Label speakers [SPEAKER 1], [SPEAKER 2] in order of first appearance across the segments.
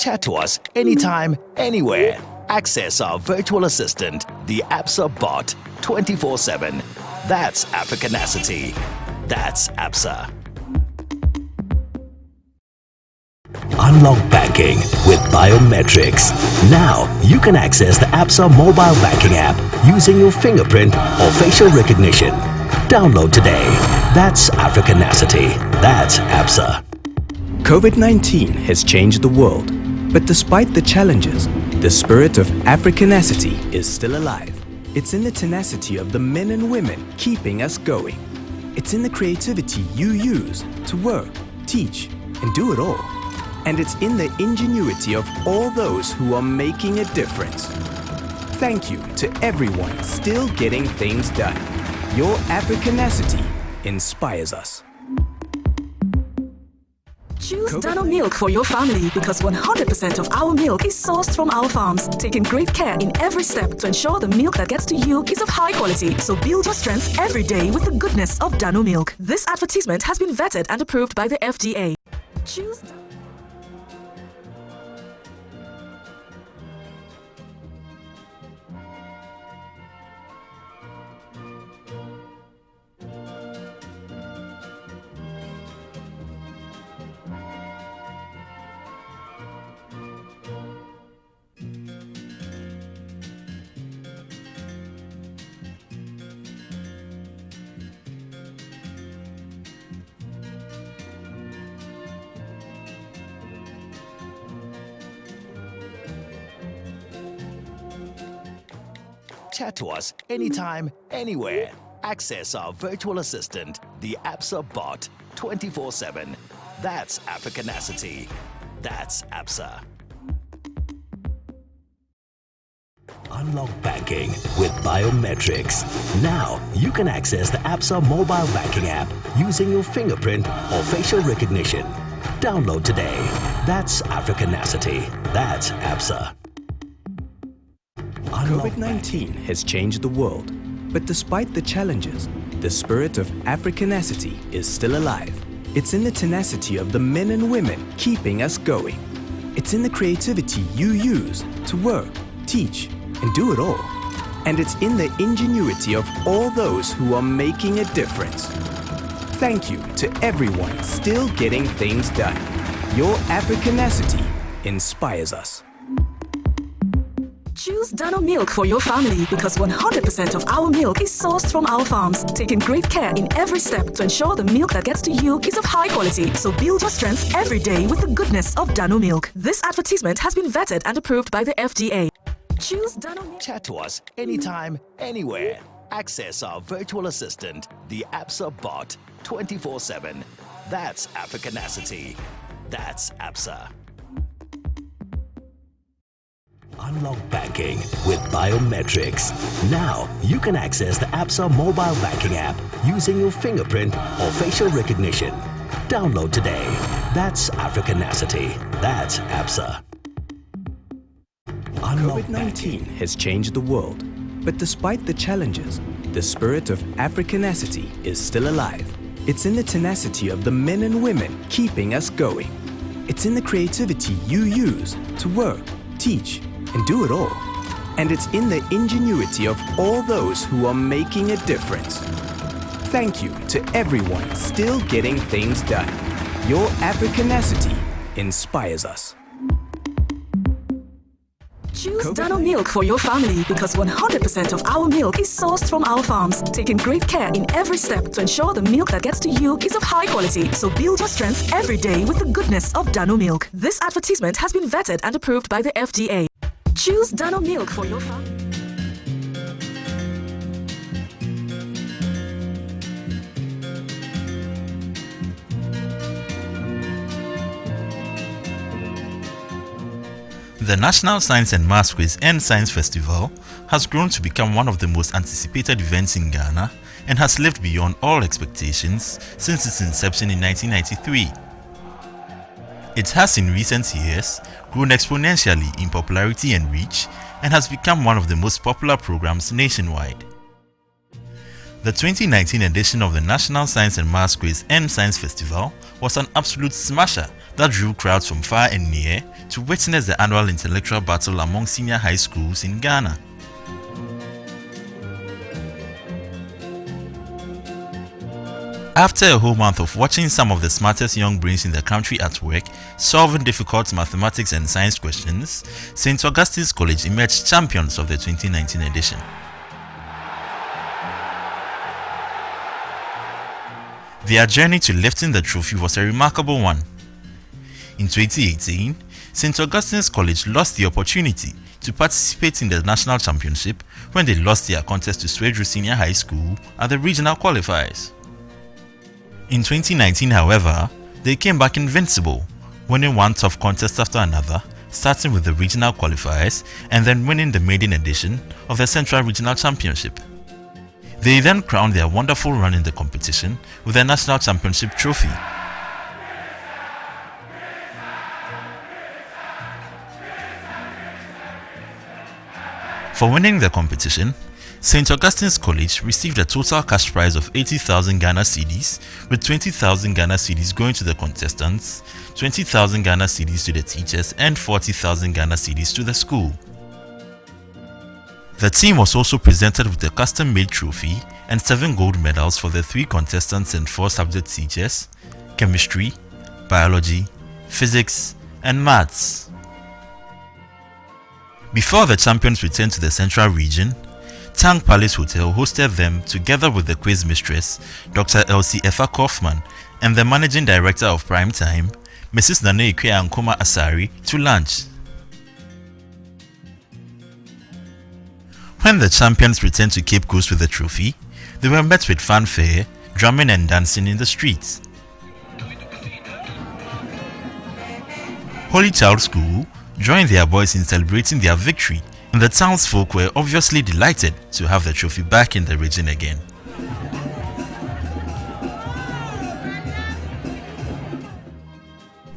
[SPEAKER 1] Chat to us anytime, anywhere. Access our virtual assistant, the Absa bot, 24/7. That's Africanacity. That's Absa.
[SPEAKER 2] Unlock banking with biometrics. Now you can access the Absa mobile banking app using your fingerprint or facial recognition. Download today. That's Africanacity. That's Absa.
[SPEAKER 3] COVID-19 has changed the world, but despite the challenges, the spirit of Africanacity is still alive. It's in the tenacity of the men and women keeping us going. It's in the creativity you use to work, teach, and do it all. And it's in the ingenuity of all those who are making a difference. Thank you to everyone still getting things done. Your Africanacity inspires us.
[SPEAKER 4] Choose Dano Milk for your family because 100% of our milk is sourced from our farms, taking great care in every step to ensure the milk that gets to you is of high quality. So build your strength every day with the goodness of Dano Milk. This advertisement has been vetted and approved by the FDA. Choose
[SPEAKER 1] Chat to us anytime, anywhere. Access our virtual assistant, the Absa bot, 24/7. That's Africanacity. That's Absa.
[SPEAKER 2] Unlock banking with biometrics. Now you can access the Absa mobile banking app using your fingerprint or facial recognition. Download today. That's Africanacity. That's Absa.
[SPEAKER 3] COVID-19 has changed the world, but despite the challenges, the spirit of Africanacity is still alive. It's in the tenacity of the men and women keeping us going. It's in the creativity you use to work, teach, and do it all. And it's in the ingenuity of all those who are making a difference. Thank you to everyone still getting things done. Your Africanacity inspires us.
[SPEAKER 4] Choose Dano Milk for your family because 100% of our milk is sourced from our farms, taking great care in every step to ensure the milk that gets to you is of high quality. So build your strength every day with the goodness of Dano Milk. This advertisement has been vetted and approved by the FDA. Choose Dano Milk.
[SPEAKER 1] Chat to us anytime, anywhere. Access our virtual assistant, the Absa bot, 24/7. That's Africanacity. That's Absa.
[SPEAKER 2] Unlock banking with biometrics. Now you can access the Absa mobile banking app using your fingerprint or facial recognition. Download today. That's Africanacity. That's Absa.
[SPEAKER 3] COVID-19 has changed the world, but despite the challenges, the spirit of Africanacity is still alive. It's in the tenacity of the men and women keeping us going. It's in the creativity you use to work, teach, and do it all. And it's in the ingenuity of all those who are making a difference. Thank you to everyone still getting things done. Your Africanacity inspires us.
[SPEAKER 4] Choose Dano Milk for your family because 100% of our milk is sourced from our farms, taking great care in every step to ensure the milk that gets to you is of high quality. So build your strength every day with the goodness of Dano Milk. This advertisement has been vetted and approved by the FDA. Choose Dano Milk for your family.
[SPEAKER 5] The National Science and Maths Quiz and Science Festival has grown to become one of the most anticipated events in Ghana and has lived beyond all expectations since its inception in 1993. It has in recent years grown exponentially in popularity and reach and has become one of the most popular programs nationwide. The 2019 edition of the National Science and Maths Quiz and Science Festival was an absolute smasher that drew crowds from far and near to witness the annual intellectual battle among senior high schools in Ghana. After a whole month of watching some of the smartest young brains in the country at work, solving difficult mathematics and science questions, St. Augustine's College emerged champions of the 2019 edition. Their journey to lifting the trophy was a remarkable one. In 2018, St. Augustine's College lost the opportunity to participate in the national championship when they lost their contest to Swedru Senior High School at the regional qualifiers. In 2019, however, they came back invincible, winning one tough contest after another, starting with the regional qualifiers and then winning the maiden edition of the Central Regional Championship. They then crowned their wonderful run in the competition with the National Championship trophy. For winning the competition, St. Augustine's College received a total cash prize of 80,000 Ghana cedis, with 20,000 Ghana cedis going to the contestants, 20,000 Ghana cedis to the teachers, and 40,000 Ghana cedis to the school. The team was also presented with a custom-made trophy and 7 gold medals for the 3 contestants and 4 subject teachers: chemistry, biology, physics, and maths. Before the champions returned to the Central Region, Tank Palace Hotel hosted them together with the quiz mistress, Dr. Elsie Effa Kaufman, and the managing director of Primetime, Mrs. Nana Ikea Nkoma Asari, to lunch. When the champions returned to Cape Coast with the trophy, they were met with fanfare, drumming and dancing in the streets. Holy Child School joined their boys in celebrating their victory, and the townsfolk were obviously delighted to have the trophy back in the region again.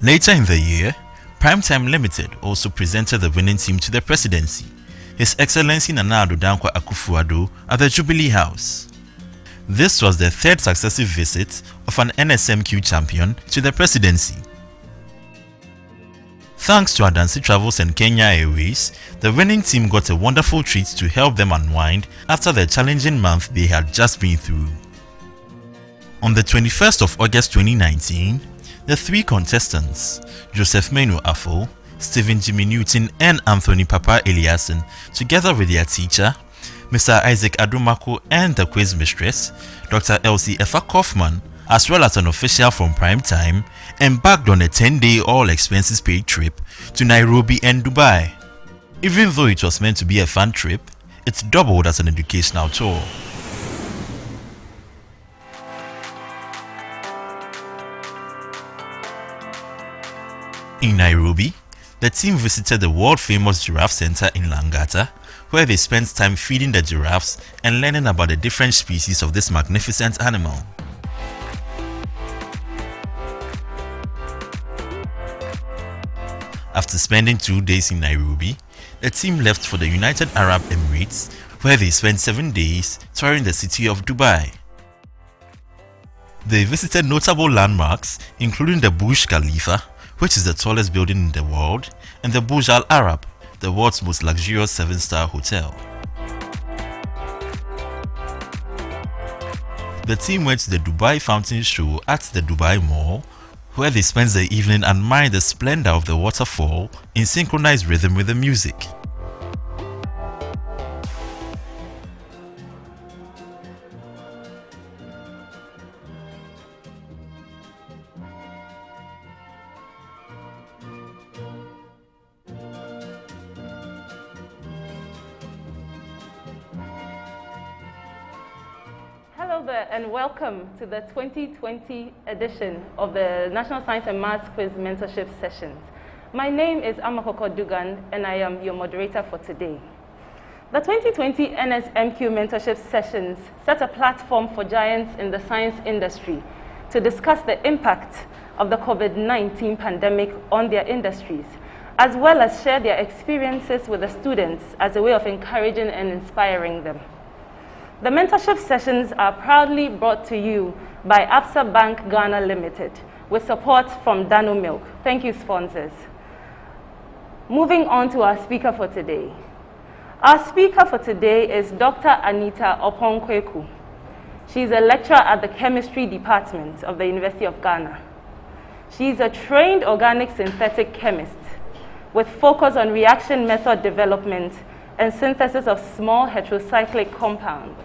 [SPEAKER 5] Later in the year, Primetime Limited also presented the winning team to the presidency, His Excellency Nana Addo Dankwa Akufo-Addo, at the Jubilee House. This was the 3rd successive visit of an NSMQ champion to the presidency. Thanks to Adansi Travels and Kenya Airways, the winning team got a wonderful treat to help them unwind after the challenging month they had just been through. On the 21st of August 2019, the 3 contestants, Joseph Menu Afo, Stephen Jimmy Newton, and Anthony Papa Eliassen, together with their teacher, Mr. Isaac Adumako, and the quiz mistress, Dr. Elsie Effa Kaufman, as well as an official from Primetime, embarked on a 10-day all-expenses paid trip to Nairobi and Dubai. Even though it was meant to be a fun trip, it doubled as an educational tour. In Nairobi, the team visited the world-famous Giraffe Center in Langata, where they spent time feeding the giraffes and learning about the different species of this magnificent animal. After spending 2 days in Nairobi, the team left for the United Arab Emirates, where they spent 7 days touring the city of Dubai. They visited notable landmarks including the Burj Khalifa, which is the tallest building in the world, and the Burj Al Arab, the world's most luxurious 7-star hotel. The team went to the Dubai Fountain Show at the Dubai Mall, where they spent the evening admiring the splendor of the waterfall in synchronized rhythm with the music.
[SPEAKER 6] Hello there and welcome to the 2020 edition of the National Science and Maths Quiz Mentorship Sessions. My name is Amakoko Dugan and I am your moderator for today. The 2020 NSMQ Mentorship Sessions set a platform for giants in the science industry to discuss the impact of the COVID-19 pandemic on their industries, as well as share their experiences with the students as a way of encouraging and inspiring them. The mentorship sessions are proudly brought to you by Absa Bank Ghana Limited with support from Dano Milk. Thank you, sponsors. Moving on to our speaker for today. Our speaker for today is Dr. Anita Oppong. She's a lecturer at the Chemistry Department of the University of Ghana. She's a trained organic synthetic chemist with focus on reaction method development and synthesis of small heterocyclic compounds.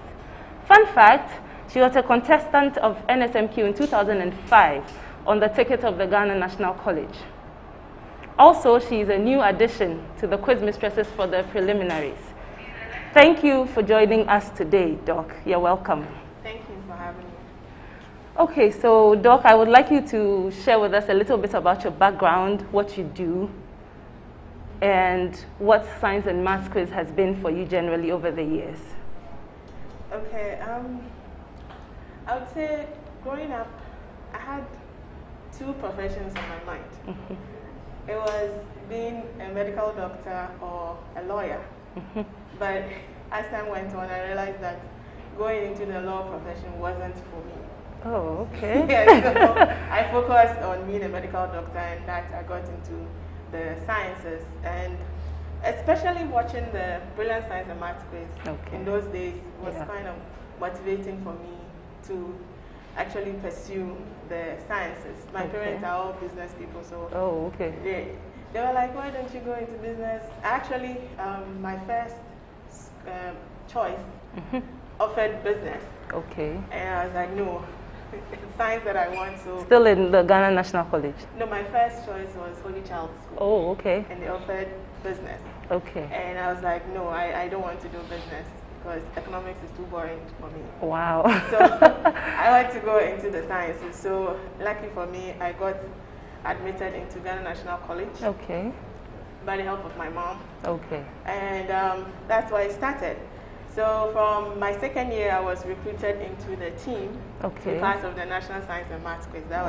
[SPEAKER 6] Fun fact, she was a contestant of NSMQ in 2005 on the ticket of the Ghana National College. Also, she is a new addition to the quiz mistresses for the preliminaries. Thank you for joining us today, Doc. You're welcome.
[SPEAKER 7] Thank you for having me.
[SPEAKER 6] Okay, so Doc, I would like you to share with us a little bit about your background, what you do, and what science and maths quiz has been for you generally over the years.
[SPEAKER 7] Okay, I would say growing up, I had two professions on my mind. It was being a medical doctor or a lawyer. But as time went on, I realized that going into the law profession wasn't for me.
[SPEAKER 6] Oh, okay.
[SPEAKER 7] Yeah, so I focused on being a medical doctor, and that I got into the sciences. And especially watching the Brilliant Science and Maths quiz in those days was kind of motivating for me to actually pursue the sciences. My parents are all business people, so they were like, why don't you go into business? Actually, my first choice offered business. Okay. And I was like, no, it's science that I want. So
[SPEAKER 6] still in the Ghana National College?
[SPEAKER 7] No, my first choice was Holy Child School.
[SPEAKER 6] Oh, okay.
[SPEAKER 7] And they offered business.
[SPEAKER 6] Okay.
[SPEAKER 7] And I was like, no, I don't want to do business because economics is too boring for me.
[SPEAKER 6] Wow.
[SPEAKER 7] So I wanted to go into the sciences. So luckily for me, I got admitted into Ghana National College. Okay. By the help of my mom. Okay. And that's why it started. So from my second year, I was recruited into the team to be part of the National Science and Maths quiz. That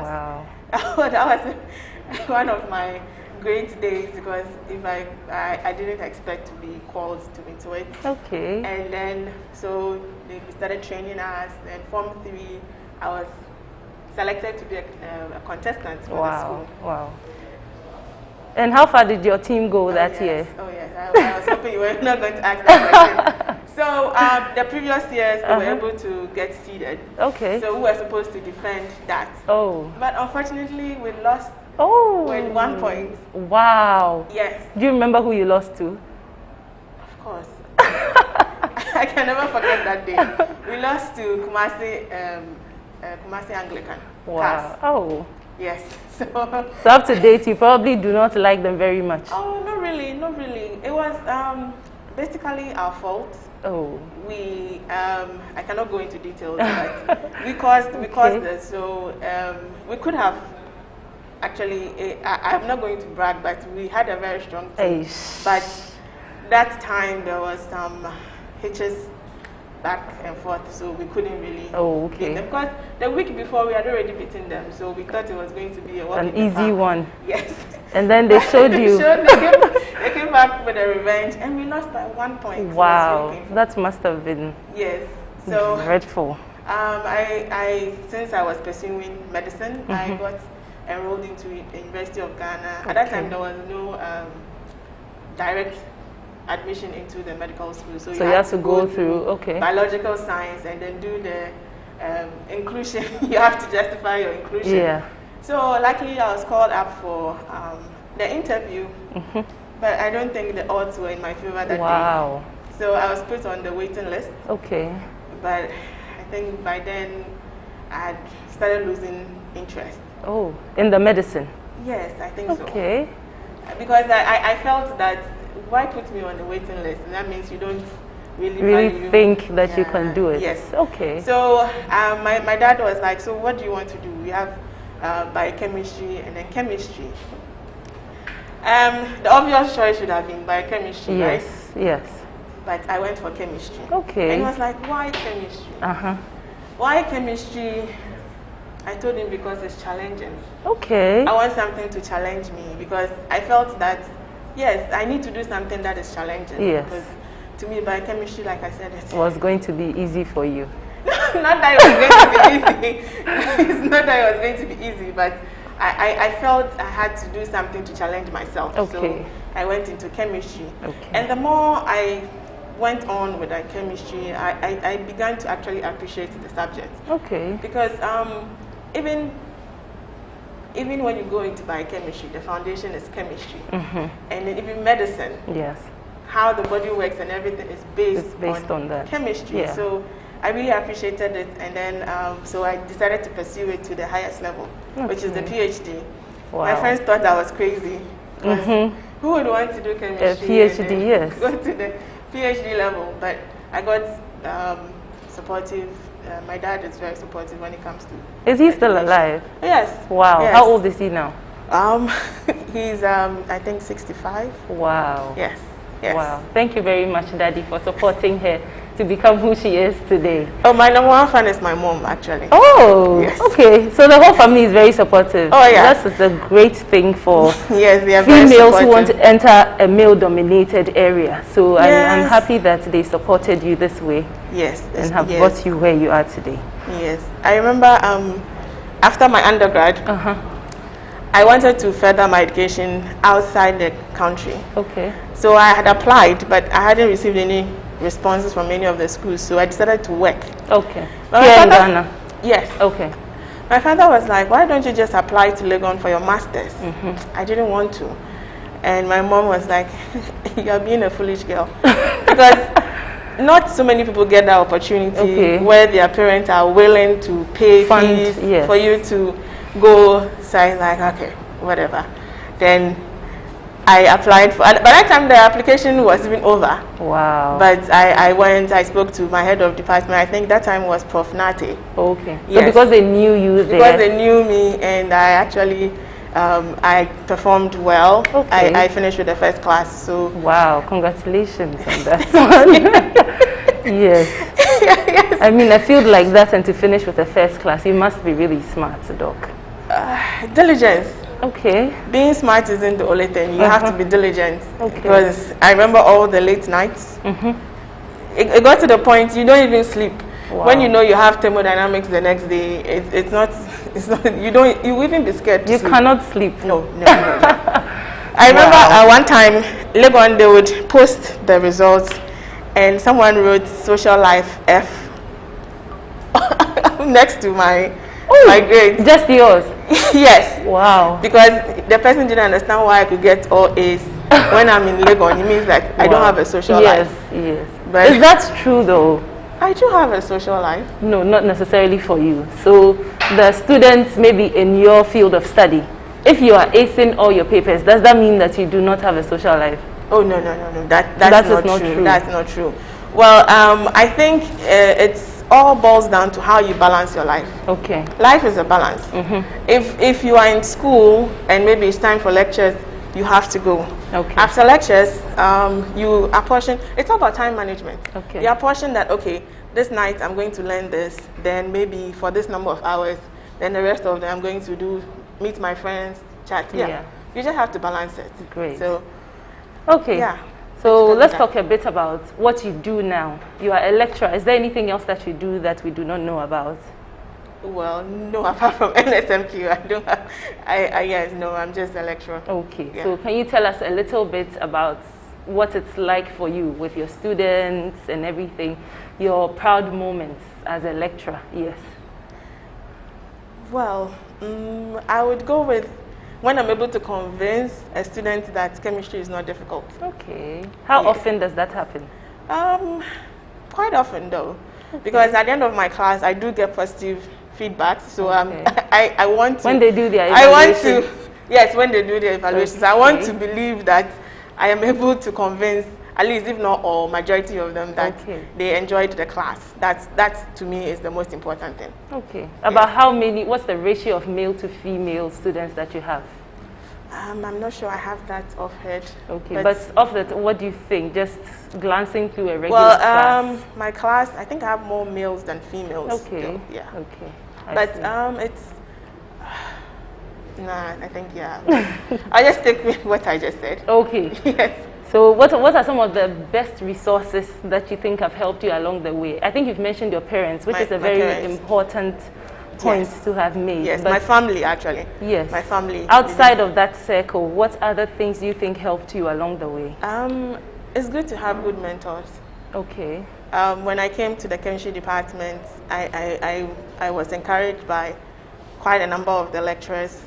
[SPEAKER 7] was, that was one of my great days because if I didn't expect to be called into it. Okay. And then, so they started training us. And Form 3, I was selected to be a contestant for the school. Wow.
[SPEAKER 6] And how far did your team go that year?
[SPEAKER 7] Oh, yes. I was hoping you were not going to ask that question. So the previous years, they were able to get seeded. Okay. So we were supposed to defend that. Oh. But unfortunately, we lost with 1 point. Wow. Yes. Do you remember who you lost to? Of course. I can never forget that day. We lost to Kumasi Anglican. Wow. Oh. Yes. So up to date, you probably do not like them very much. Oh, not really, not really. It was basically our fault. Oh. We, I cannot go into details, but we caused this. So we could have actually, I'm not going to brag, but we had a very strong team. But that time there was some hitches back and forth, so we couldn't really beat them. Because the week before we had already beaten them, so we thought it was going to be an easy one. Yes. And then they showed you. They came back with a revenge, and we lost by 1 point. Wow, that must have been so dreadful. Since I was pursuing medicine, I got enrolled into the University of Ghana. At that time, there was no direct admission into the medical school. So you have to go through biological science and then do the inclusion. You have to justify your inclusion. Yeah. So luckily I was called up for the interview, but I don't think the odds were in my favor that day. So I was put on the waiting list. Okay. But I think by then I had started losing interest. Oh, in the medicine? Yes, I think so. Okay. Because I felt that why put me on the waiting list? And that means you don't really think that you can do it. Yes. Okay. So my dad was like, so what do you want to do? We have biochemistry and then chemistry. The obvious choice should have been biochemistry, right? Yes. But I went for chemistry. Okay. And he was like, why chemistry? Why chemistry? I told him because it's challenging. Okay. I want something to challenge me because I felt that yes, I need to do something that is challenging. Yes. Because to me, biochemistry, like I said, it was going to be easy for you. Not that it was going to be easy. It's not that it was going to be easy, but I felt I had to do something to challenge myself.
[SPEAKER 6] Okay.
[SPEAKER 7] So I went into chemistry.
[SPEAKER 6] Okay.
[SPEAKER 7] And the more I went on with that chemistry, I began to actually appreciate the subject.
[SPEAKER 6] Okay.
[SPEAKER 7] Because even when you go into biochemistry, the foundation is chemistry. And then even medicine.
[SPEAKER 6] Yes.
[SPEAKER 7] How the body works and everything is based on that chemistry.
[SPEAKER 6] Yeah.
[SPEAKER 7] So I really appreciated it, and then so I decided to pursue it to the highest level, which is the PhD.
[SPEAKER 6] Wow.
[SPEAKER 7] My friends thought I was crazy. Who would want to do chemistry?
[SPEAKER 6] A PhD, yes.
[SPEAKER 7] Go to the PhD level, but I got supportive. My dad is very supportive when it comes to.
[SPEAKER 6] Is he still alive?
[SPEAKER 7] Yes.
[SPEAKER 6] Wow.
[SPEAKER 7] Yes.
[SPEAKER 6] How old is he now?
[SPEAKER 7] He's I think 65.
[SPEAKER 6] Wow.
[SPEAKER 7] Yes. Yes.
[SPEAKER 6] Wow. Thank you very much, Daddy, for supporting her to become who she is today.
[SPEAKER 7] Oh, my number one fan is my mom, actually.
[SPEAKER 6] Oh,
[SPEAKER 7] yes.
[SPEAKER 6] Okay. So the whole family is very supportive.
[SPEAKER 7] Oh, yeah.
[SPEAKER 6] That's a great thing for
[SPEAKER 7] yes, they are
[SPEAKER 6] females who want to enter a male-dominated area. So I'm happy that they supported you this way.
[SPEAKER 7] Yes.
[SPEAKER 6] And have brought you where you are today.
[SPEAKER 7] Yes. I remember after my undergrad, I wanted to further my education outside the country.
[SPEAKER 6] Okay.
[SPEAKER 7] So I had applied, but I hadn't received any responses from any of the schools, so I decided to work.
[SPEAKER 6] Okay.
[SPEAKER 7] Here
[SPEAKER 6] in Ghana?
[SPEAKER 7] Yes.
[SPEAKER 6] Okay.
[SPEAKER 7] My father was like, why don't you just apply to Legon for your master's? I didn't want to. And my mom was like, you're being a foolish girl. Because not so many people get that opportunity where their parents are willing to pay fees for you to go. So I was like, okay, whatever. Then I applied for, by that time the application was even over.
[SPEAKER 6] Wow.
[SPEAKER 7] But I spoke to my head of department. I think that time was Prof. Nate.
[SPEAKER 6] Okay.
[SPEAKER 7] Yes.
[SPEAKER 6] So because they knew you there.
[SPEAKER 7] Because they knew me, and I actually, I performed well.
[SPEAKER 6] Okay.
[SPEAKER 7] I finished with the first class, so.
[SPEAKER 6] Wow, congratulations on that one. Yes. Yes. I mean, I feel like that, and to finish with the first class, you must be really smart, Doc.
[SPEAKER 7] Diligence.
[SPEAKER 6] Okay.
[SPEAKER 7] Being smart isn't the only thing. You have to be diligent.
[SPEAKER 6] Okay.
[SPEAKER 7] Because I remember all the late nights. It got to the point you don't even sleep.
[SPEAKER 6] Wow.
[SPEAKER 7] When you know you have thermodynamics the next day, it's not, you even be scared to
[SPEAKER 6] sleep. You cannot sleep.
[SPEAKER 7] No. I remember one time, Legon, they would post the results and someone wrote social life F next to my grades.
[SPEAKER 6] Just yours?
[SPEAKER 7] Yes.
[SPEAKER 6] Wow.
[SPEAKER 7] Because the person didn't understand why I could get all A's when I'm in Legon. It means that I don't have a social life.
[SPEAKER 6] Yes. But is that true though?
[SPEAKER 7] I do have a social life.
[SPEAKER 6] No, not necessarily for you. So the students maybe in your field of study, if you are acing all your papers, does that mean that you do not have a social life?
[SPEAKER 7] Oh, no. That's not true. That's not true. Well, I think it's all boils down to how you balance your life. Okay. Life is a balance. If you are in school and maybe it's time for lectures, you have to go. Okay. After lectures, you apportion. It's all about time management. Okay. You apportion that, okay, this night I'm going to learn this, then maybe for this number of hours, then the rest of them I'm going to meet my friends, chat. Yeah. You just have to balance it. Great. So, okay. Yeah.
[SPEAKER 6] So let's talk a bit about what you do now. You are a lecturer. Is there anything else that you do that we do not know about?
[SPEAKER 7] Well, no, apart from NSMQ, I don't have, yes, no, I'm just a lecturer.
[SPEAKER 6] Okay, so can you tell us a little bit about what it's like for you with your students and everything, your proud moments as a lecturer? Yes.
[SPEAKER 7] Well, I would go with when I'm able to convince a student that chemistry is not difficult.
[SPEAKER 6] Okay. How often does that happen?
[SPEAKER 7] Quite often though, because at the end of my class, I do get positive feedback. So I want to.
[SPEAKER 6] When they do their evaluation.
[SPEAKER 7] When they do their evaluations, I want to believe that I am able to convince, at least if not all, majority of them that they enjoyed the class. That to me is the most important thing.
[SPEAKER 6] Okay. About how many, what's the ratio of male to female students that you have?
[SPEAKER 7] I'm not sure I have that off head.
[SPEAKER 6] Okay, but of that, what do you think? Just glancing through a regular class?
[SPEAKER 7] My class, I think I have more males than females. Okay. Still. Yeah.
[SPEAKER 6] Okay.
[SPEAKER 7] But it's, I think, I'll just stick with what I just said.
[SPEAKER 6] Okay. Yes. So what are some of the best resources that you think have helped you along the way? I think you've mentioned your parents, which is a very important point to have made.
[SPEAKER 7] Yes, my family actually.
[SPEAKER 6] Yes.
[SPEAKER 7] My family.
[SPEAKER 6] Outside of that circle, what other things do you think helped you along the way?
[SPEAKER 7] It's good to have good mentors.
[SPEAKER 6] Okay.
[SPEAKER 7] When I came to the chemistry department, I was encouraged by quite a number of the lecturers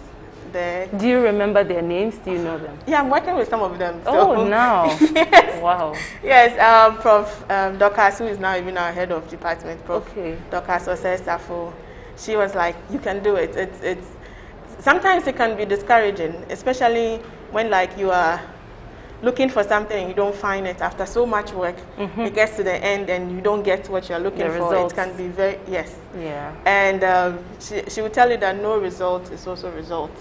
[SPEAKER 7] there.
[SPEAKER 6] Do you remember their names? Do you know them?
[SPEAKER 7] Yeah, I'm working with some of them.
[SPEAKER 6] So. Oh, now.
[SPEAKER 7] Yes.
[SPEAKER 6] Wow.
[SPEAKER 7] Yes, Prof. Dorcas, who is now even our head of department, Prof.
[SPEAKER 6] Okay.
[SPEAKER 7] Dorcas Osestafo, she was like, you can do it. It's sometimes it can be discouraging, especially when like you are looking for something and you don't find it after so much work. It gets to the end and you don't get what you're looking for.
[SPEAKER 6] Results.
[SPEAKER 7] It can be very, yes.
[SPEAKER 6] Yeah.
[SPEAKER 7] And she will tell you that no result is also result.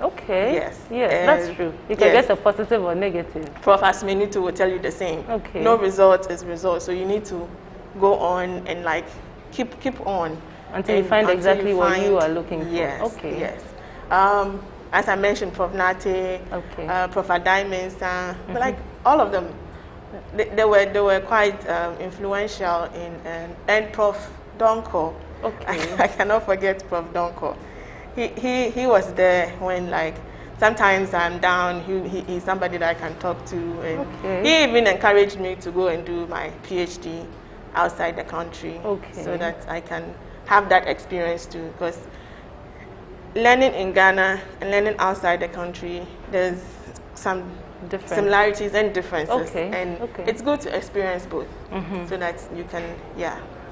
[SPEAKER 6] Okay.
[SPEAKER 7] Yes.
[SPEAKER 6] Yes, that's true. You can get a positive or negative.
[SPEAKER 7] Prof. Asmenitu will tell you the same.
[SPEAKER 6] Okay.
[SPEAKER 7] No result is result. So you need to go on and like keep on.
[SPEAKER 6] Until you find exactly what you are looking for.
[SPEAKER 7] Yes.
[SPEAKER 6] Okay.
[SPEAKER 7] Yes. As I mentioned, Prof. Nate, Prof. Adai, but like all of them, they were quite influential in, and Prof. Donko.
[SPEAKER 6] Okay.
[SPEAKER 7] I cannot forget Prof. Donko. He was there when like sometimes I'm down. He's somebody that I can talk to, and he even encouraged me to go and do my PhD outside the country, so that I can have that experience too, because learning in Ghana and learning outside the country, there's some similarities and differences. And it's good to experience both, so that you can,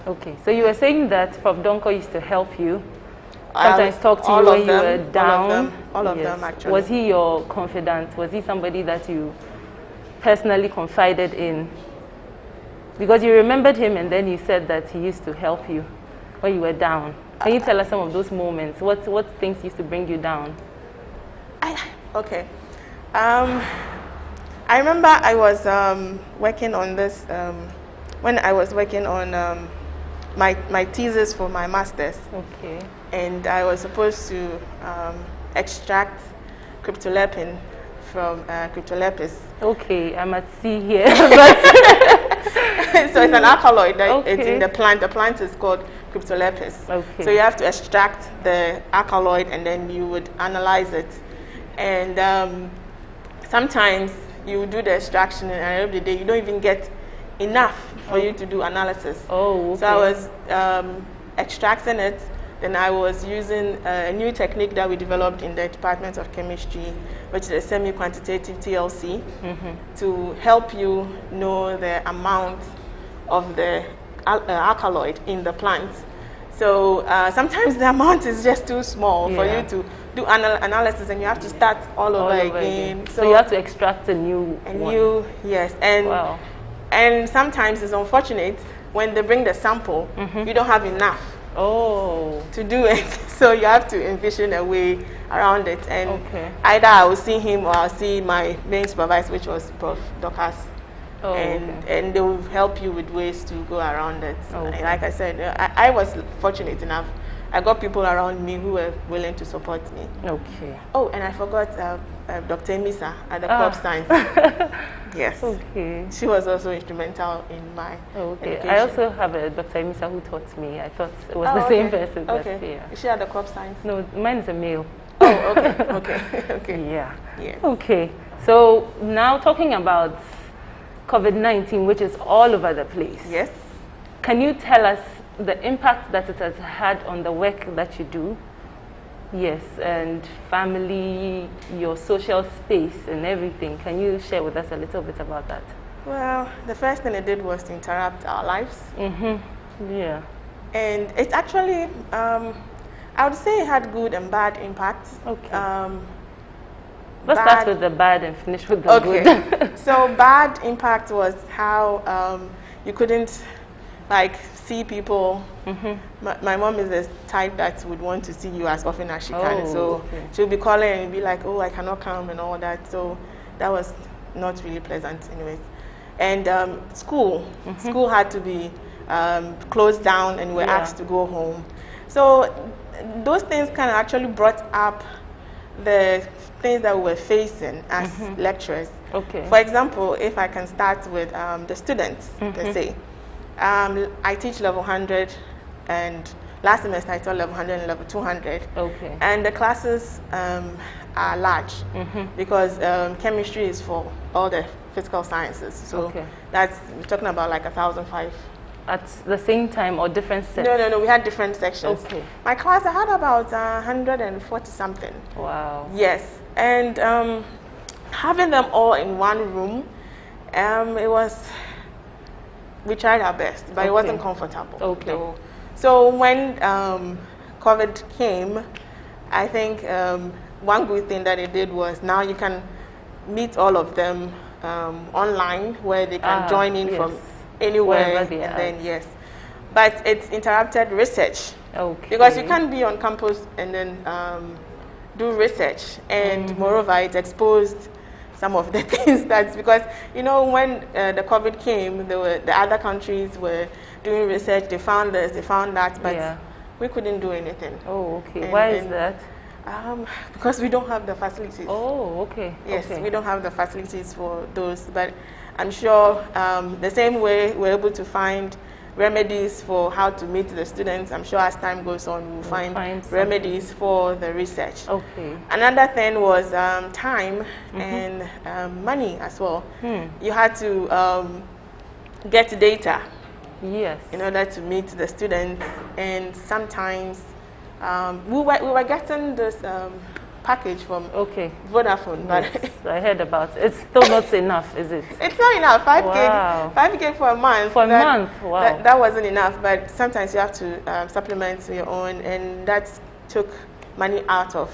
[SPEAKER 6] Okay, so you were saying that Prof. Donko used to help you, sometimes talk to you when you were down.
[SPEAKER 7] All of them, actually.
[SPEAKER 6] Was he your confidant? Was he somebody that you personally confided in? Because you remembered him and then you said that he used to help you when you were down. Can you tell us some of those moments? What things used to bring you down?
[SPEAKER 7] Okay. I remember I was working on this, when I was working on my thesis for my master's.
[SPEAKER 6] Okay.
[SPEAKER 7] And I was supposed to extract cryptolepin from cryptolepis.
[SPEAKER 6] Okay, I'm at sea here.
[SPEAKER 7] So it's an alkaloid that it's in the plant. The plant is called cryptolepis. Okay. So you have to extract the alkaloid and then you would analyze it. And sometimes you do the extraction and at the end of the day you don't even get enough for you to do analysis.
[SPEAKER 6] Oh, okay.
[SPEAKER 7] So I was extracting it. Then I was using a new technique that we developed in the Department of Chemistry, which is a semi-quantitative TLC, to help you know the amount of the alkaloid in the plant. So sometimes the amount is just too small for you to do analysis, and you have to start all over again.
[SPEAKER 6] So you have to extract a new one.
[SPEAKER 7] Yes. And, and sometimes it's unfortunate when they bring the sample, you don't have enough to do it. So you have to envision a way around it. And either I will see him or I'll see my main supervisor, which was Prof. Dorcas. And they will help you with ways to go around it. Like I said, I was fortunate enough. I got people around me who were willing to support me. Okay. Oh, and I forgot Dr. Emisa at the crop science. Yes. Okay. She was also instrumental in my education.
[SPEAKER 6] I also have a Dr. Emisa who taught me. I thought it was the same person.
[SPEAKER 7] Okay. Is she at the crop science?
[SPEAKER 6] No, mine is a male.
[SPEAKER 7] Oh, okay. Okay.
[SPEAKER 6] Yeah. Okay. So now talking about COVID-19, which is all over the place.
[SPEAKER 7] Yes.
[SPEAKER 6] Can you tell us the impact that it has had on the work that you do? Yes, and family, your social space and everything. Can you share with us a little bit about that?
[SPEAKER 7] Well, the first thing it did was to interrupt our lives.
[SPEAKER 6] Yeah.
[SPEAKER 7] And it actually, I would say it had good and bad impacts.
[SPEAKER 6] Okay. Let's start with the bad and finish with the good.
[SPEAKER 7] So bad impact was how you couldn't like see people. My mom is the type that would want to see you as often as she can. So she'll be calling and be like, oh, I cannot come and all that. So that was not really pleasant anyways. And school had to be closed down and we're asked to go home. So those things kind of actually brought up the things that we were facing as lecturers. For example, if I can start with the students, per se. I teach level 100 and last semester I taught level 100 and level 200.
[SPEAKER 6] Okay.
[SPEAKER 7] And the classes are large because chemistry is for all the physical sciences. So we're talking about like 1,005.
[SPEAKER 6] At the same time or different sets?
[SPEAKER 7] No, we had different sections.
[SPEAKER 6] Okay.
[SPEAKER 7] My class, I had about 140 something.
[SPEAKER 6] Wow.
[SPEAKER 7] Yes, and having them all in one room, we tried our best, but it wasn't comfortable.
[SPEAKER 6] Okay.
[SPEAKER 7] So when COVID came, I think one good thing that it did was now you can meet all of them online where they can join in from anywhere, and then but it's interrupted research. Okay. Because you can't be on campus and then do research, and moreover, it exposed some of the things that's because when the COVID came, the other countries were doing research. They found this, they found that, but we couldn't do anything.
[SPEAKER 6] Oh, okay. Why is that?
[SPEAKER 7] Because we don't have the facilities.
[SPEAKER 6] Oh, okay.
[SPEAKER 7] Yes, we don't have the facilities for those, but I'm sure the same way we're able to find remedies for how to meet the students, I'm sure as time goes on we'll find remedies for the research. Okay. Another thing was time and money as well. You had to get data in order to meet the students, and sometimes we were getting this package from Vodafone, but
[SPEAKER 6] I heard about it. It's still not enough, is it? It's
[SPEAKER 7] not enough. 5 gig for a month.
[SPEAKER 6] For a month, wow.
[SPEAKER 7] That wasn't enough, but sometimes you have to supplement your own, and that took money out of.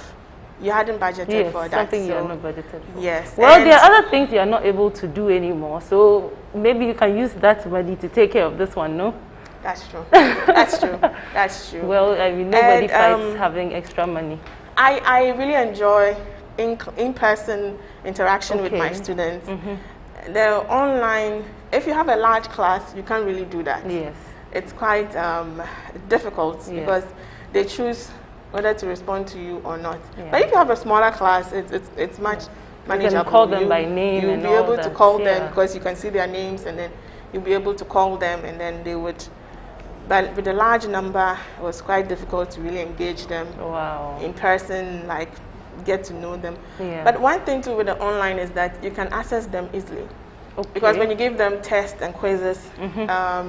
[SPEAKER 7] You hadn't budgeted for that.
[SPEAKER 6] Something you are not budgeted for.
[SPEAKER 7] Yes.
[SPEAKER 6] Well, there are other things you are not able to do anymore, so maybe you can use that money to take care of this one, no?
[SPEAKER 7] That's true. That's true. That's true.
[SPEAKER 6] Well, I mean, nobody fights having extra money.
[SPEAKER 7] I really enjoy in-person interaction with my students. The online, if you have a large class, you can't really do that.
[SPEAKER 6] Yes.
[SPEAKER 7] It's quite difficult because they choose whether to respond to you or not. But if you have a smaller class, it's much manageable.
[SPEAKER 6] You can call them by name
[SPEAKER 7] You'll be able to call them because you can see their names, and then you'll be able to call them, and then they would. But with a large number, it was quite difficult to really engage them in person, like get to know them. But one thing too with the online is that you can access them easily. Because when you give them tests and quizzes,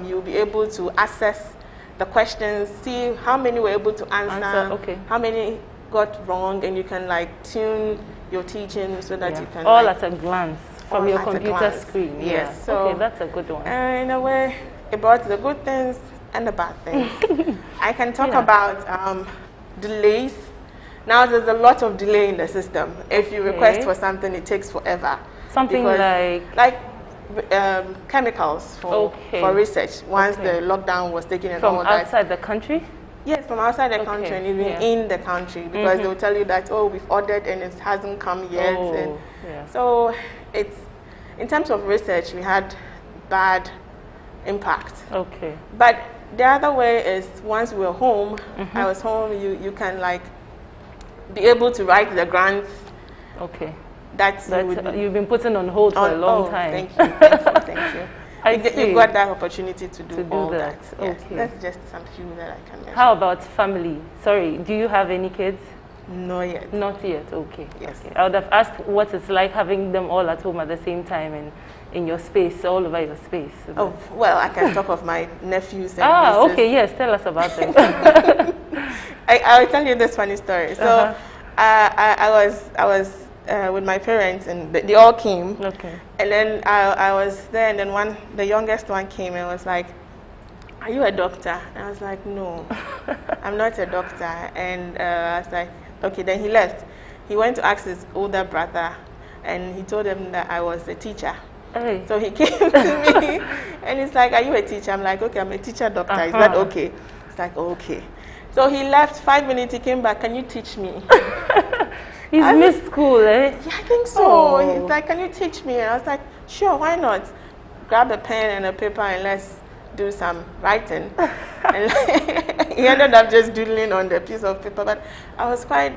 [SPEAKER 7] you'll be able to access the questions, see how many were able to answer, how many got wrong, and you can like tune your teaching so that you can
[SPEAKER 6] all at a glance from your computer screen.
[SPEAKER 7] Yes. So
[SPEAKER 6] that's a good one.
[SPEAKER 7] In a way, it brought the good things and the bad things. I can talk about delays. Now there's a lot of delay in the system. If you request for something, it takes forever.
[SPEAKER 6] Something like
[SPEAKER 7] chemicals for research. Once the lockdown was taken and all that.
[SPEAKER 6] From outside the country?
[SPEAKER 7] Yes, from outside the country and even in the country, because they will tell you that we've ordered and it hasn't come yet. So it's in terms of research, we had bad impact. But the other way is once we were home, I was home, you can like be able to write the grants. That's
[SPEAKER 6] you've been putting on hold for a long time.
[SPEAKER 7] Thank you. You got that opportunity to do all that. Yes, that's just some few that I can mention.
[SPEAKER 6] How about family? Sorry, do you have any kids?
[SPEAKER 7] Not yet.
[SPEAKER 6] Not yet, Yes. I would have asked what it's like having them all at home at the same time and in your space, all over your space.
[SPEAKER 7] Oh, well, I can talk of my nephews and nieces.
[SPEAKER 6] Yes, tell us about them.
[SPEAKER 7] I'll tell you this funny story. So I was with my parents, and they all came. And then I was there, and then the youngest one came and was like, "Are you a doctor?" And I was like, "No, I'm not a doctor." And I was like, "Okay." Then he left. He went to ask his older brother, and he told him that I was a teacher. So he came to me, and he's like, "Are you a teacher?" I'm like, "Okay, I'm a teacher doctor. Is that okay?" He's like, "Okay." So he left. 5 minutes, he came back. "Can you teach me?"
[SPEAKER 6] He's missed school, eh?
[SPEAKER 7] Yeah, I think so. He's like, "Can you teach me?" And I was like, "Sure, why not? Grab a pen and a paper and let's do some writing." And he ended up just doodling on the piece of paper. But I was quite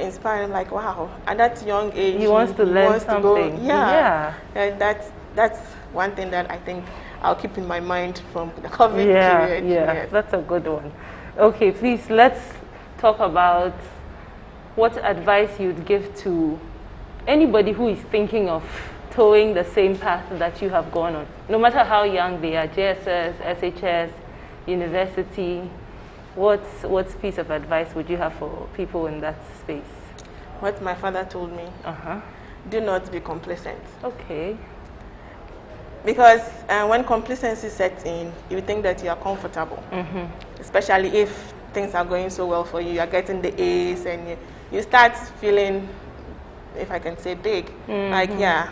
[SPEAKER 7] inspired. I'm like, wow, at that young age,
[SPEAKER 6] he wants to learn something.
[SPEAKER 7] And that's one thing that I think I'll keep in my mind from the COVID period.
[SPEAKER 6] That's a good one. Okay, please, let's talk about what advice you'd give to anybody who is thinking of towing the same path that you have gone on, no matter how young they are, JSS, SHS, university. What piece of advice would you have for people in that space?
[SPEAKER 7] What my father told me. Do not be complacent.
[SPEAKER 6] Okay.
[SPEAKER 7] Because when complacency sets in, you think that you are comfortable. Especially if things are going so well for you, you are getting the A's, and you start feeling, if I can say, big. Like, yeah.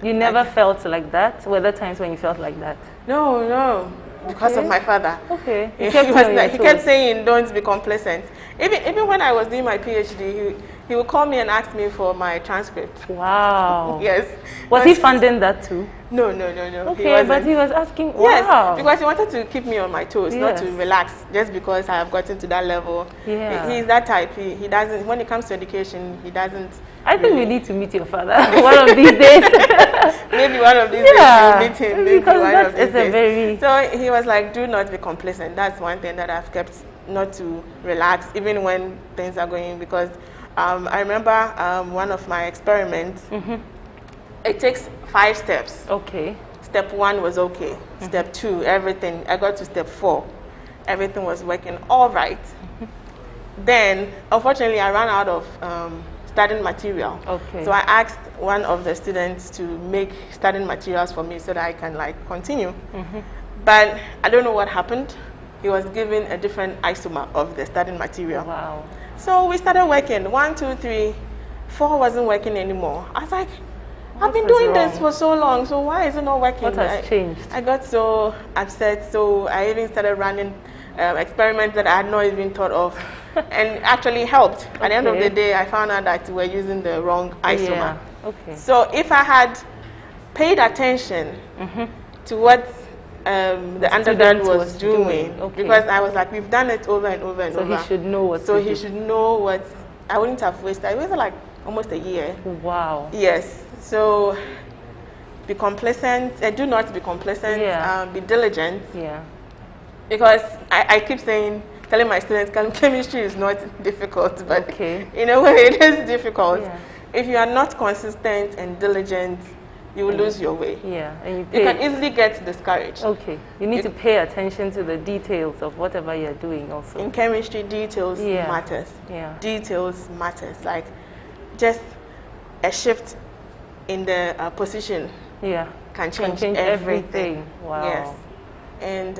[SPEAKER 6] You never felt like that? Were there times when you felt like that?
[SPEAKER 7] No. Because of my father.
[SPEAKER 6] Okay.
[SPEAKER 7] He kept saying, don't be complacent. Even when I was doing my PhD, he would call me and ask me for my transcript.
[SPEAKER 6] Wow.
[SPEAKER 7] Yes.
[SPEAKER 6] Was he funding that too?
[SPEAKER 7] No.
[SPEAKER 6] Okay, but he was asking, wow.
[SPEAKER 7] Yes, because he wanted to keep me on my toes,
[SPEAKER 6] Yes.
[SPEAKER 7] not to relax just because I have gotten to that level.
[SPEAKER 6] Yeah.
[SPEAKER 7] He's that type. He doesn't, when it comes to education, he doesn't.
[SPEAKER 6] I think we need to meet your father one of these days.
[SPEAKER 7] Maybe one of these days we'll meet him. Maybe
[SPEAKER 6] because
[SPEAKER 7] one of these days.
[SPEAKER 6] Very...
[SPEAKER 7] So he was like, do not be complacent. That's one thing that I've kept, not to relax, even when things are going, because I remember one of my experiments, it takes 5 steps.
[SPEAKER 6] Okay.
[SPEAKER 7] Step 1 was okay. Step 2, everything. I got to step 4. Everything was working all right. Then, unfortunately, I ran out of studying material.
[SPEAKER 6] Okay.
[SPEAKER 7] So I asked one of the students to make studying materials for me so that I can continue. But I don't know what happened. He was given a different isomer of the studying material.
[SPEAKER 6] Wow.
[SPEAKER 7] So we started working. 1, 2, 3, 4 wasn't working anymore. I was like, I've been doing this for so long, so why is it not working?
[SPEAKER 6] What has changed?
[SPEAKER 7] I got so upset, so I even started running experiments that I had not even thought of, and actually helped. At the end of the day, I found out that we were using the wrong isomer.
[SPEAKER 6] Yeah. Okay.
[SPEAKER 7] So if I had paid attention to what the undergrad was doing, because I was like, we've done it over and over and over.
[SPEAKER 6] So he should know what
[SPEAKER 7] So he should know what. I wouldn't have wasted. I wasted like almost a year.
[SPEAKER 6] Wow.
[SPEAKER 7] Yes. So be complacent. Do not be complacent.
[SPEAKER 6] Yeah.
[SPEAKER 7] Be diligent.
[SPEAKER 6] Yeah.
[SPEAKER 7] Because I keep telling my students, chemistry is not difficult, but in a way it is difficult.
[SPEAKER 6] Yeah.
[SPEAKER 7] If you are not consistent and diligent, you will lose your way.
[SPEAKER 6] Yeah, and
[SPEAKER 7] you can easily get discouraged.
[SPEAKER 6] Okay, you need to pay attention to the details of whatever you're doing also.
[SPEAKER 7] In chemistry, details matters.
[SPEAKER 6] Yeah.
[SPEAKER 7] Details matters. Like just a shift in the position can change everything.
[SPEAKER 6] Wow.
[SPEAKER 7] Yes. And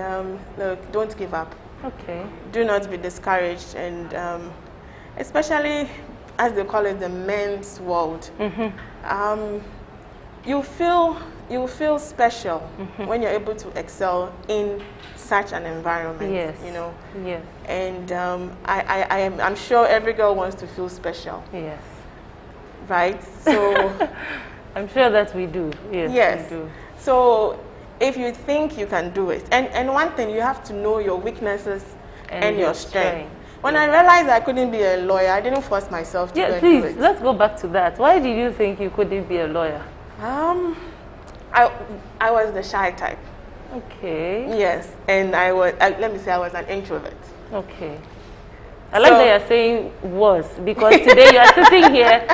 [SPEAKER 7] look, don't give up.
[SPEAKER 6] Okay.
[SPEAKER 7] Do not be discouraged, and especially as they call it, the men's world. You feel special when you're able to excel in such an environment.
[SPEAKER 6] Yes.
[SPEAKER 7] You know.
[SPEAKER 6] Yes.
[SPEAKER 7] And I'm sure every girl wants to feel special.
[SPEAKER 6] Yes.
[SPEAKER 7] Right. So.
[SPEAKER 6] I'm sure that we do. Yes.
[SPEAKER 7] Yes.
[SPEAKER 6] We do.
[SPEAKER 7] So if you think you can do it, and one thing, you have to know your weaknesses and your strength. When I realized I couldn't be a lawyer, I didn't force myself to do it.
[SPEAKER 6] Please, let's go back to that. Why did you think you couldn't be a lawyer?
[SPEAKER 7] I was the shy type.
[SPEAKER 6] Okay.
[SPEAKER 7] Yes, and I was, let me say, I was an introvert.
[SPEAKER 6] Okay. I like that you're saying was, because today you are sitting here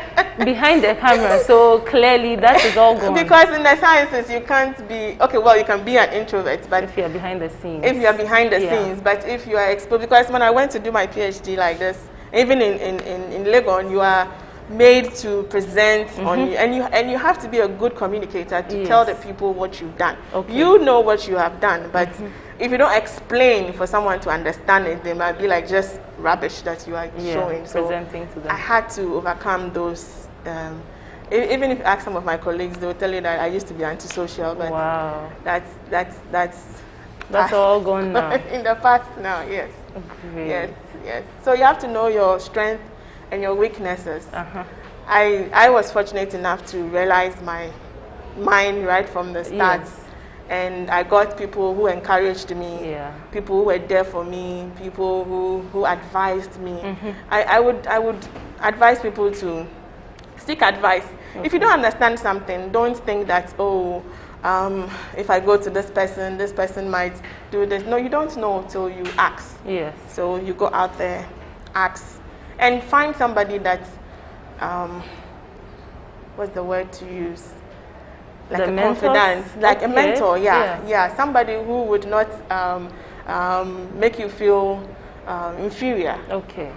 [SPEAKER 6] behind the camera, so clearly that is all gone.
[SPEAKER 7] Because in the sciences you can't be, okay, well, you can be an introvert, but
[SPEAKER 6] if you're behind the scenes.
[SPEAKER 7] If you're behind the scenes, but if you are exposed, because when I went to do my PhD like this, even in Legon, you are made to present on you, and you have to be a good communicator to tell the people what you've done. Okay. You know what you have done, but if you don't explain for someone to understand it, they might be like just rubbish that you are showing. So
[SPEAKER 6] presenting to them.
[SPEAKER 7] I had to overcome those. Even if you ask some of my colleagues, they will tell you that I used to be antisocial, but
[SPEAKER 6] wow,
[SPEAKER 7] that's
[SPEAKER 6] all gone now.
[SPEAKER 7] In the past now, yes.
[SPEAKER 6] Great.
[SPEAKER 7] Yes. So you have to know your strength and your weaknesses. I was fortunate enough to realize mine right from the start.
[SPEAKER 6] Yes.
[SPEAKER 7] And I got people who encouraged me, people who were there for me, people who advised me. I would advise people to seek advice. If you don't understand something, don't think that, if I go to this person might do this. No, you don't know till you ask.
[SPEAKER 6] Yes.
[SPEAKER 7] So you go out there, ask, and find somebody that's, what's the word to use? Like a confidant, like a mentor, yeah. Somebody who would not make you feel inferior.
[SPEAKER 6] Okay.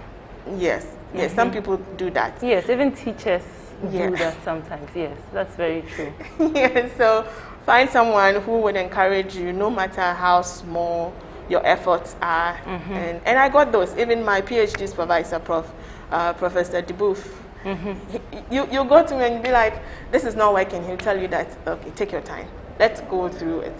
[SPEAKER 7] Yes, yes, some people do that.
[SPEAKER 6] Yes, even teachers do that sometimes. Yes, that's very true.
[SPEAKER 7] Yes, so find someone who would encourage you no matter how small your efforts are. And I got those. Even my PhD supervisor, Professor Deboof, you go to him and be like, this is not working. He'll tell you that, okay, take your time. Let's go through it.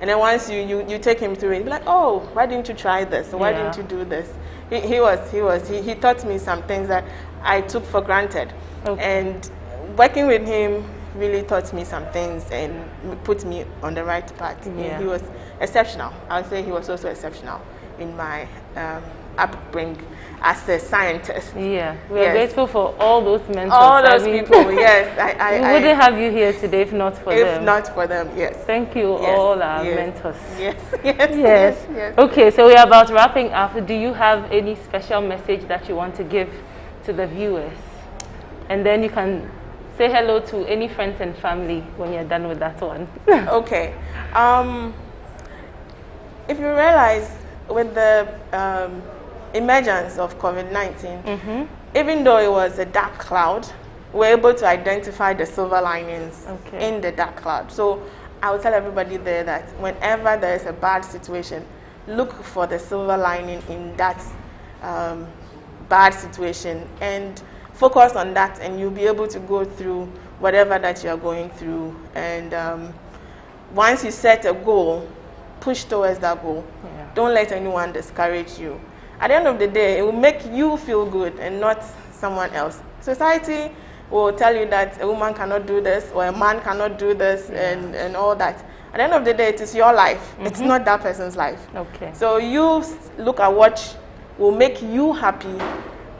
[SPEAKER 7] And then once you take him through it, he'll be like, oh, why didn't you try this? Why didn't you do this? He taught me some things that I took for granted. And working with him really taught me some things and put me on the right path. He was exceptional. I would say he was also exceptional in my upbringing as a scientist.
[SPEAKER 6] Yeah, we are grateful for all those mentors.
[SPEAKER 7] All those people, yes.
[SPEAKER 6] We wouldn't have you here today if not for them.
[SPEAKER 7] If not for them, yes.
[SPEAKER 6] Thank you, all our mentors.
[SPEAKER 7] Yes.
[SPEAKER 6] Okay, so we are about wrapping up. Do you have any special message that you want to give to the viewers? And then you can say hello to any friends and family when you're done with that one.
[SPEAKER 7] Okay. If you realize with the emergence of COVID-19, even though it was a dark cloud, we're able to identify the silver linings in the dark cloud. So I will tell everybody there that whenever there is a bad situation, look for the silver lining in that bad situation and focus on that, and you'll be able to go through whatever that you're going through. And once you set a goal, push towards that goal. Don't let anyone discourage you. At the end of the day, it will make you feel good and not someone else. Society will tell you that a woman cannot do this or a man cannot do this and all that. At the end of the day, it is your life. It's not that person's life. So you look at what will make you happy,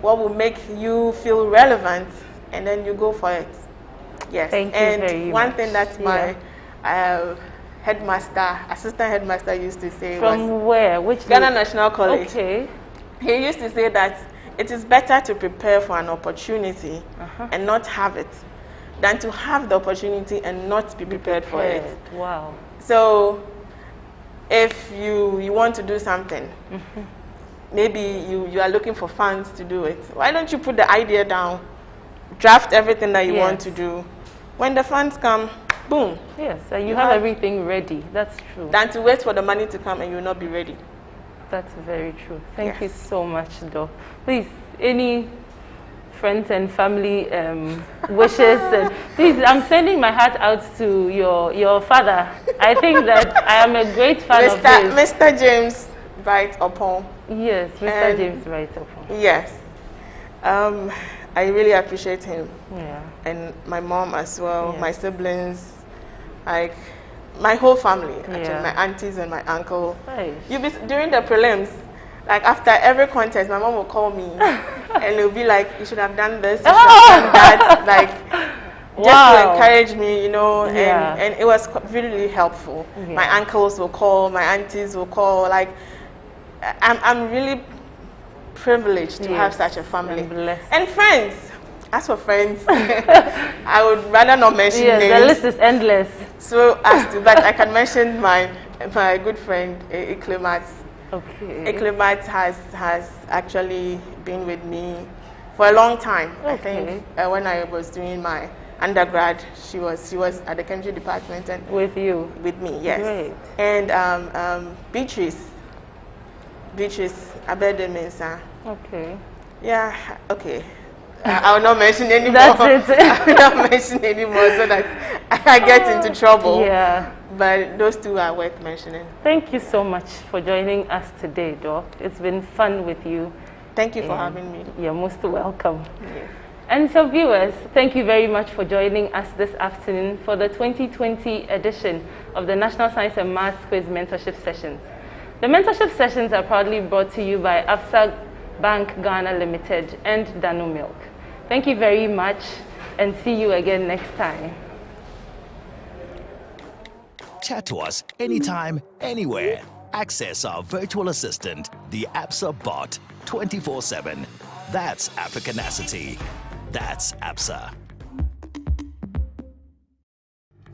[SPEAKER 7] what will make you feel relevant, and then you go for it. Yes.
[SPEAKER 6] Thank you very much.
[SPEAKER 7] One thing that my assistant headmaster used to say
[SPEAKER 6] From where? Which
[SPEAKER 7] Ghana National College.
[SPEAKER 6] Okay.
[SPEAKER 7] He used to say that it is better to prepare for an opportunity and not have it than to have the opportunity and not be prepared for it.
[SPEAKER 6] Wow.
[SPEAKER 7] So if you want to do something, maybe you are looking for funds to do it. Why don't you put the idea down, draft everything that you want to do. When the funds come, boom.
[SPEAKER 6] Yes, and you have everything ready. That's true.
[SPEAKER 7] Than to wait for the money to come and you'll not be ready.
[SPEAKER 6] That's very true. Thank you so much, Doc. Please, any friends and family wishes? And please, I'm sending my heart out to your father. I think that I am a great fan of his.
[SPEAKER 7] Mr. James Bright Oppong.
[SPEAKER 6] Yes, Mr. James Bright Oppong.
[SPEAKER 7] Yes. I really appreciate him.
[SPEAKER 6] Yeah.
[SPEAKER 7] And my mom as well, my siblings, like my whole family, actually, my aunties and my uncle. During the prelims, like after every contest, my mom will call me and it'll be like, you should have done this, you should have done that, like just to encourage me, you know, and it was really helpful. My uncles will call, my aunties will call, like I'm really privileged to have such a family. And friends. As for friends, I would rather not mention names.
[SPEAKER 6] The list is endless.
[SPEAKER 7] So but I can mention my good friend Iklimat. Iklimat has actually been with me for a long time. I think when I was doing my undergrad, she was at the chemistry department and
[SPEAKER 6] with
[SPEAKER 7] me, yes.
[SPEAKER 6] Great.
[SPEAKER 7] And Beatrice Abede Mensah. Yeah, okay. I will not mention anymore.
[SPEAKER 6] That's it.
[SPEAKER 7] I will not mention anymore so that I get into trouble.
[SPEAKER 6] Yeah.
[SPEAKER 7] But those two are worth mentioning.
[SPEAKER 6] Thank you so much for joining us today, Doc. It's been fun with you.
[SPEAKER 7] Thank you for having me.
[SPEAKER 6] You're most welcome.
[SPEAKER 7] Yes.
[SPEAKER 6] And so viewers, thank you very much for joining us this afternoon for the 2020 edition of the National Science and Maths Quiz Mentorship Sessions. The mentorship sessions are proudly brought to you by Absa Bank Ghana Limited and Dano Milk. Thank you very much and see you again next time.
[SPEAKER 1] Chat to us anytime, anywhere. Access our virtual assistant, the Absa bot, 24/7. That's Africanacity. That's Absa.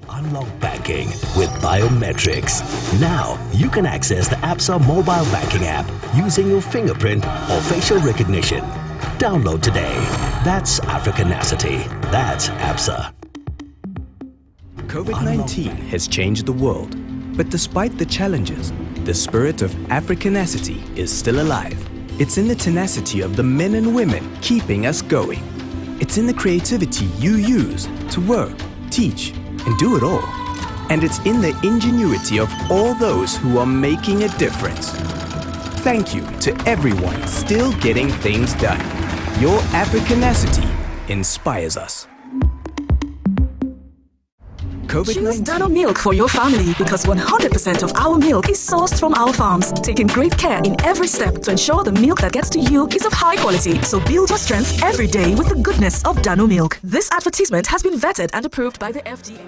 [SPEAKER 2] Unlock banking with biometrics. Now you can access the Absa mobile banking app using your fingerprint or facial recognition. Download today. That's Africanacity. That's Absa.
[SPEAKER 3] COVID-19 has changed the world, but despite the challenges, the spirit of Africanacity is still alive. It's in the tenacity of the men and women keeping us going. It's in the creativity you use to work, teach, and do it all. And it's in the ingenuity of all those who are making a difference. Thank you to everyone still getting things done. Your Africanacity inspires us.
[SPEAKER 4] Choose Dano milk for your family because 100% of our milk is sourced from our farms, taking great care in every step to ensure the milk that gets to you is of high quality. So build your strength every day with the goodness of Dano milk. This advertisement has been vetted and approved by the FDA.